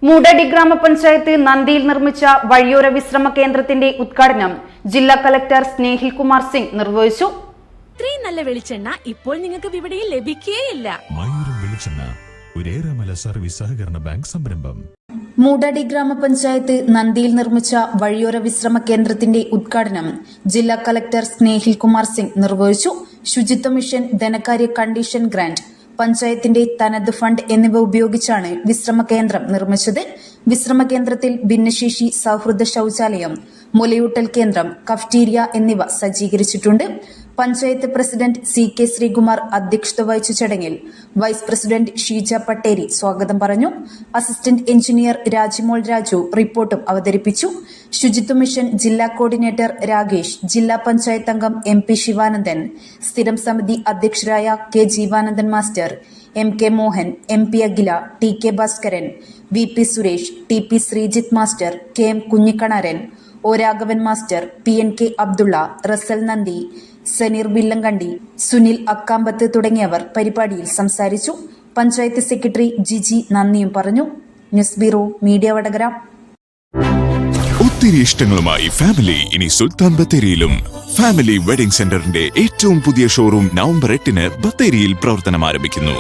മൂടാടി ഗ്രാമപഞ്ചായത്ത് നന്ദിയിൽ നിർമ്മിച്ച വഴിയോര വിശ്രമ കേന്ദ്രത്തിന്റെ ഉദ്ഘാടനം ജില്ലാ കളക്ടർ സ്നേഹിൽ കുമാർ സിംഗ് നിർവഹിച്ചു. ഇത്രയും നല്ല വെളിച്ചെണ്ണ ഇപ്പോൾ നിങ്ങൾക്ക് വിപണിയിൽ ലഭിക്കുകയില്ല. സർവീസ് സഹകരണ ബാങ്ക് സംരംഭം. മൂടാടി ഗ്രാമപഞ്ചായത്ത് നന്ദിയിൽ നിർമ്മിച്ച വഴിയോര വിശ്രമ കേന്ദ്രത്തിന്റെ ഉദ്ഘാടനം ജില്ലാ കളക്ടർ സ്നേഹിൽ കുമാർ സിംഗ് നിർവഹിച്ചു. ശുചിത്വ മിഷൻ, ധനകാര്യ കണ്ടീഷൻ ഗ്രാന്റ്, പഞ്ചായത്തിന്റെ തനത് ഫണ്ട് എന്നിവ ഉപയോഗിച്ചാണ് വിശ്രമ കേന്ദ്രം നിർമ്മിച്ചത്. വിശ്രമ കേന്ദ്രത്തിൽ ഭിന്നശേഷി സൌഹൃദ ശൌചാലയം, മുലയൂട്ടൽ കേന്ദ്രം, കഫ്റ്റീരിയ എന്നിവ സജ്ജീകരിച്ചിട്ടുണ്ട്. പഞ്ചായത്ത് പ്രസിഡന്റ് CK ശ്രീകുമാർ അധ്യക്ഷത വഹിച്ച ചടങ്ങിൽ വൈസ് പ്രസിഡന്റ് ഷീജ പട്ടേരി സ്വാഗതം പറഞ്ഞു. അസിസ്റ്റന്റ് എഞ്ചിനീയർ രാജിമോൾ രാജു റിപ്പോർട്ടും അവതരിപ്പിച്ചു. ശുചിത്വ മിഷൻ ജില്ലാ കോർഡിനേറ്റർ രാകേഷ്, ജില്ലാ പഞ്ചായത്ത് അംഗം MP ശിവാനന്ദൻ, സ്ഥിരം സമിതി അധ്യക്ഷരായ K Jeevanandan master, MK Mohan, MP Akhila, TK Bhaskaran, VP Suresh, TP Sreejith master, KM Kunhikkanaran, O Raghavan master, PNK Abdulla, Rasal നന്ദി, സനീർ വില്ലങ്കണ്ടി, സുനിൽ അക്കാമ്പത്ത് തുടങ്ങിയവർ പരിപാടിയിൽ സംസാരിച്ചു. പഞ്ചായത്ത് സെക്രട്ടറി ജിജി നന്ദിയും പറഞ്ഞു. News bureau, media Vadakara. ഒത്തിരി ഇഷ്ടങ്ങളുമായി ഫാമിലി ഇനി സുൽത്താൻ ബത്തേരിയിലും. ഫാമിലി വെഡിംഗ് സെന്ററിന്റെ ഏറ്റവും പുതിയ ഷോറൂം നവംബർ 8-ന് ബത്തേരിയിൽ പ്രവർത്തനം ആരംഭിക്കുന്നു.